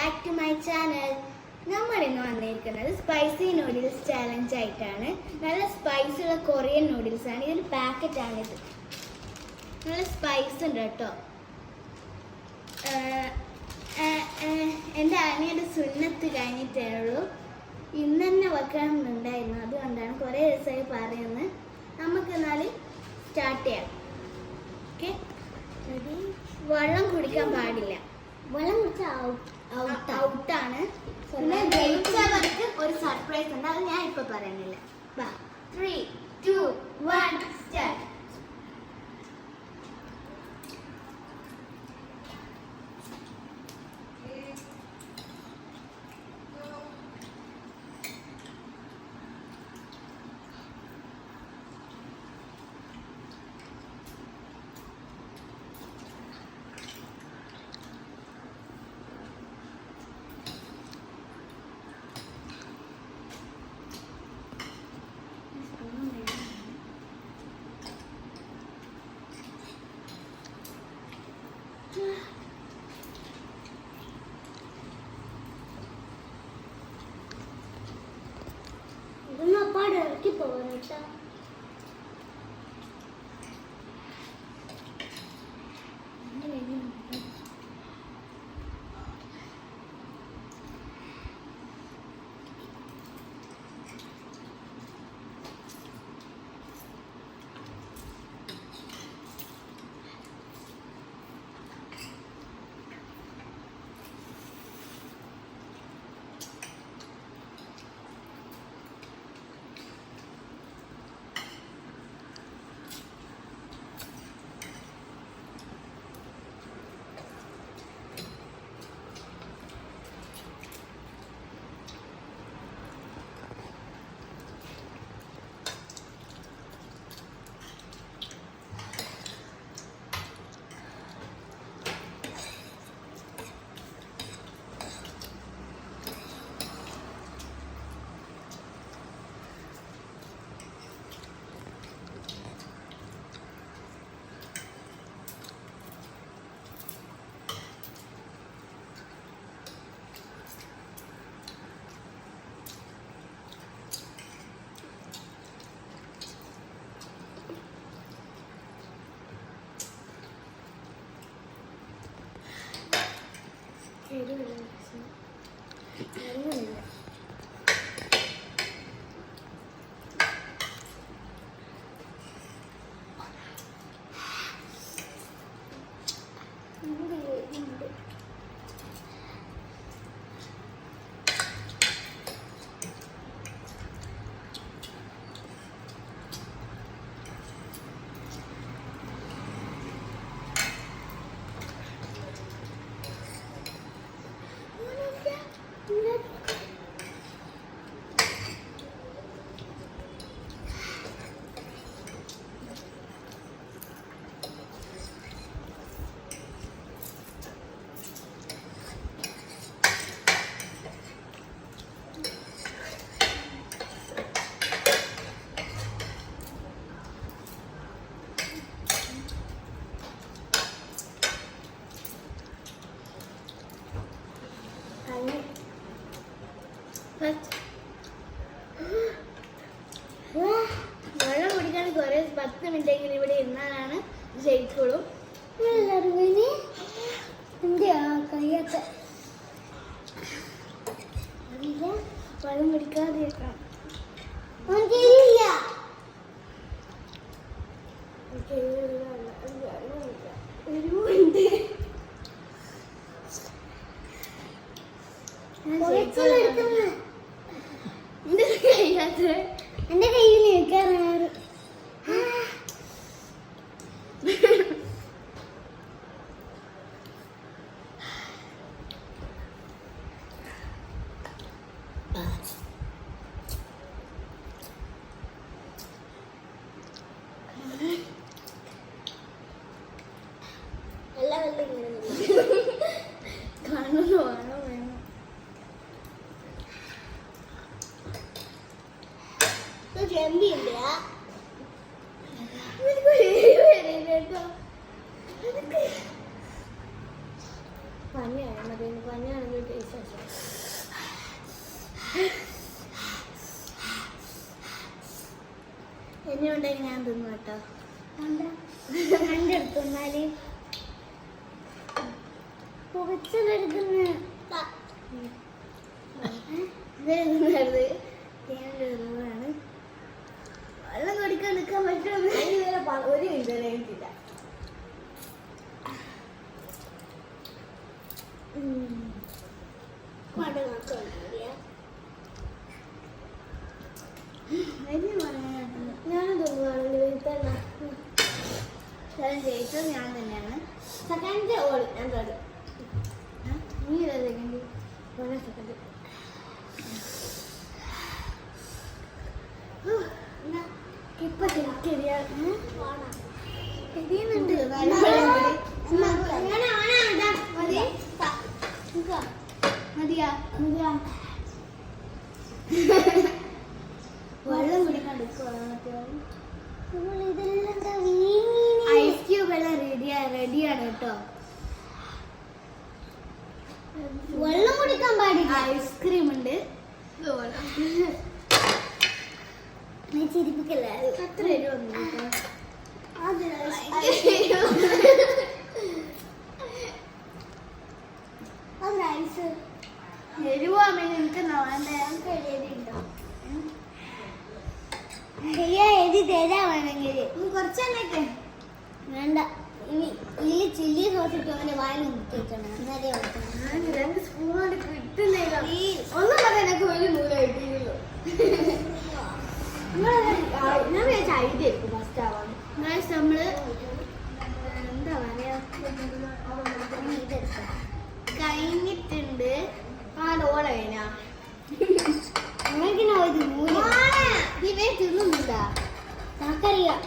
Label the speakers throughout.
Speaker 1: Back to my channel. നമ്മൾ ഇന്ന് വന്നിരിക്കുന്നത് സ്പൈസി നൂഡിൽസ് ചാലഞ്ച് ആയിട്ടാണ്. നല്ല സ്പൈസി ഉള്ള കൊറിയൻ നൂഡിൽസ് ആണ്. ഇതൊരു പാക്കറ്റാണിത്. നല്ല സ്പൈസ് ഉണ്ട് കേട്ടോ. എൻ്റെ അനിയുടെ സുന്നത്ത് കഴിഞ്ഞിട്ടേ ഉള്ളൂ. ഇന്ന് തന്നെ വെക്കണമെന്നുണ്ടായിരുന്നു. അതുകൊണ്ടാണ് കുറേ ദിവസമായി പറയുന്നത്. നമുക്ക് എന്നാൽ സ്റ്റാർട്ട് ചെയ്യാം. ഓക്കെ, വെള്ളം കുടിക്കാൻ പാടില്ല. വെള്ളം കുടിച്ചാൽ ഔട്ടാണ്. പിന്നെ ജയിച്ചവർക്ക് ഒരു സർപ്രൈസ് ഉണ്ട്. അത് ഞാൻ ഇപ്പൊ പറയുന്നില്ല. 3, 2, 1 സ്റ്റാർട്ട്. ഇതൊന്നും അപ്പാടെ ഇറക്കി പോകണേട്ടാ. വെള്ളം കുടിക്കാൻ കുറെ 10 മിനിറ്റെങ്കിലും ഇവിടെ ഇരുന്നാലാണ് ജയിക്കുള്ളൂ. കയ്യൊക്കെ വെള്ളം കുടിക്കാതെ എന്റെ കയ്യിൽ നിൽക്കാറ്. എല്ലാ വെള്ളം കാണുന്നു വേണം വേണം. ചെമ്പില്ല പണി പനിയാണ് മതി പനിയാണെങ്കിൽ ടേസ്റ്റ് എന്നുണ്ടെങ്കിൽ ഞാൻ തിന്നു കേട്ടോ എൻ്റെ അടുത്ത് വന്നാല് പുകച്ചെടുക്കുന്ന ാണ് വെള്ളം കുടിക്കാൻ നിൽക്കാൻ പറ്റുമോ ഒരു മിനിറ്റ് കഴിഞ്ഞിട്ടില്ല ഞാൻ ജയിച്ചത് ഞാൻ തന്നെയാണ് സെക്കൻഡ് ഓൾ ഞാൻ തേർഡ് നീ സെക്കൻഡ് വളരെ സെക്കൻഡ് ഇപ്പൊ മതിയാ വെള്ളം കുടിക്കാൻ ഐസ് ക്യൂബ് എല്ലാം റെഡിയാണ് കേട്ടോ വെള്ളം കുടിക്കാൻ പാടില്ല ഐസ്ക്രീം ഉണ്ട് ചിരിപ്പിക്കല്ലേ അത്ര എരിവാമേ എനിക്ക് എഴുതിണ്ടോ എഴുതി തരാ വേണമെങ്കിൽ കുറച്ചെണ്ണൊക്കെ വേണ്ട ഇനി ഈ ചില്ലി സോസ് ഇട്ട് അവന്റെ വായിൽ മുക്കിക്കണം രണ്ട് സ്പൂണോട് കിട്ടുന്നില്ല ഒന്നും പറയാൻ എനിക്ക് ഒരു നൂല കിട്ടിയല്ലോ ഞാൻ വിചാരിച്ച ഐഡിയ ആയിരിക്കും ഫസ്റ്റ് ആവാൻ നമ്മള് എന്താ പറയാ കഴിഞ്ഞിട്ടുണ്ട് ആ ഡോള കഴിഞ്ഞാ ഇവയെ തിന്നുന്നില്ല നമുക്കറിയാം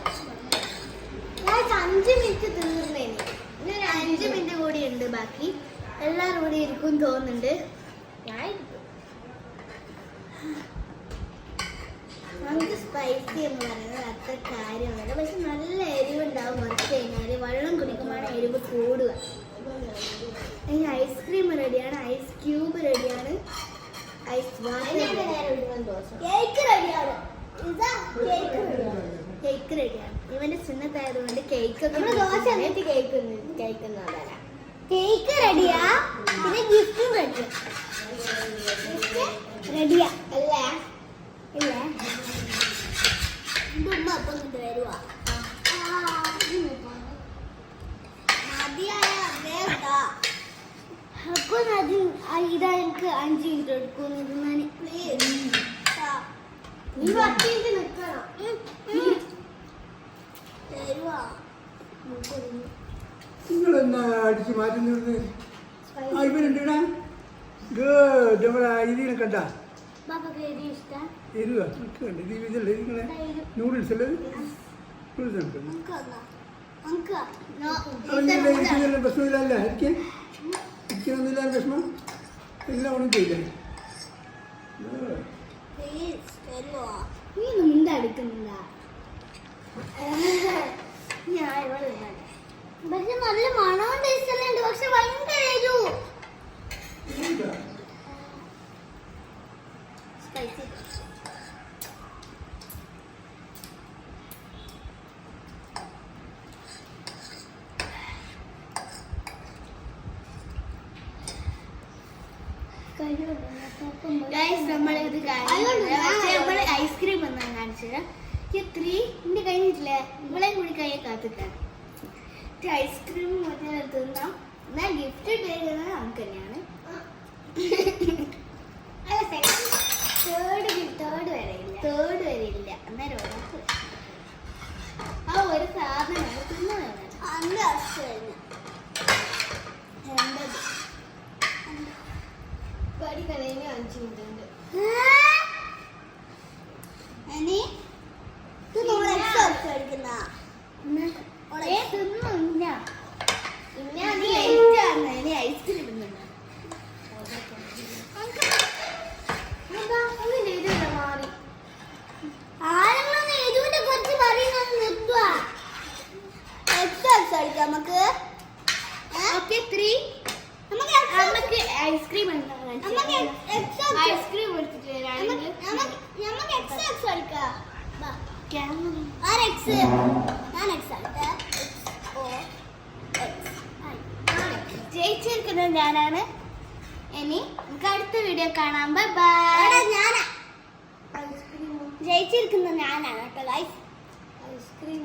Speaker 1: 5 മിനിറ്റ് തീർന്നേനി ഇനി ഒരു 5 മിനിറ്റ് കൂടി ഉണ്ട് ബാക്കി എല്ലാവരും കൂടി ഇരിക്കും തോന്നുന്നുണ്ട് ഞാൻ നമുക്ക് സ്പൈസി എന്ന് പറയുന്നത് അത്ര കാര്യമൊന്നുമില്ല പക്ഷെ നല്ല എരിവുണ്ടാവും കുറച്ച് കഴിഞ്ഞാൽ വെള്ളം കുടിക്കുമ്പോഴാണ് എരിവ് കൂടുക ഇനി ഐസ്ക്രീം റെഡിയാണ് ഐസ് ക്യൂബ് റെഡിയാണ് ഐസ് കേക്ക് റെഡിയാണ് കേക്ക് റെഡിയാണ് ഇവന്റെ ചിന്നത്തായതുകൊണ്ട് കേക്ക് കേക്ക് റെഡിയാ പിന്നെ ഗിഫ്റ്റും റെഡിയാ റെഡിയാ അല്ലേ ഇല്ല ഉമ്മ അപ്പം കൊണ്ട് വരുവാ അപ്പൊ ഇതാ എനിക്ക് 5 മിനിറ്റ് എടുക്കും നീ 10 മിനിറ്റ് നിൽക്കണം
Speaker 2: നിങ്ങളെന്നാ അടിച്ച് മാറ്റുന്നത് ഇവരുണ്ടാ ഇതിനെ കണ്ടാ എരിവാ ഇതല്ലേ നിങ്ങളെ നൂഡിൽസ് അല്ലേ നൂഡിൽസ് പ്രശ്നമില്ലല്ല ഇരിക്കണമെന്നില്ല പ്രശ്നം എല്ലാം ഒന്നും ചെയ്യില്ല
Speaker 1: നീ മുണ്ടടിക്കുന്നില്ല പക്ഷെ നല്ല മണവും ടേസ്റ്റ് എല്ലാം ഉണ്ട് പക്ഷെ ഭയങ്കര എരിവ് സ്പൈസി നമ്മളിത് നമ്മള് ഐസ്ക്രീം എന്നാണ് കാണിച്ചത് 3 ഇന്റെ കഴിഞ്ഞിട്ടില്ലേ ഇവളെ കൂടി കയ്യെ കാത്തിട്ടാണ് ഐസ്ക്രീം മറ്റേ തിന്നാം എന്നാൽ ഗിഫ്റ്റ് തരുന്നത് നമുക്ക് തന്നെയാണ് അല്ല തേർഡ് വരെ ഇല്ല അന്നേരം ഒരാൾക്ക് ആ ഒരു സാധനം തിന്നതാണ് പടി കഴിഞ്ഞ 5 മിനിറ്റ് ഉണ്ട് ഐസ്ക്രീം ഇടുന്നുണ്ട് മാറി ആരെങ്കിലും എരിവിനെ കുറിച്ച് പറയുന്നത് നിർത്തുക നമുക്ക് 3 നമുക്ക് ഐസ്ക്രീം ഐസ്ക്രീം ജയിച്ചിരിക്കുന്നത് ഞാനാണ്. ഇനി നമുക്ക് അടുത്ത വീഡിയോ കാണാം. Bye bye. ജയിച്ചിരിക്കുന്നത് ഞാനാണ് കേട്ടോ ഗൈസ്. ഐസ്ക്രീം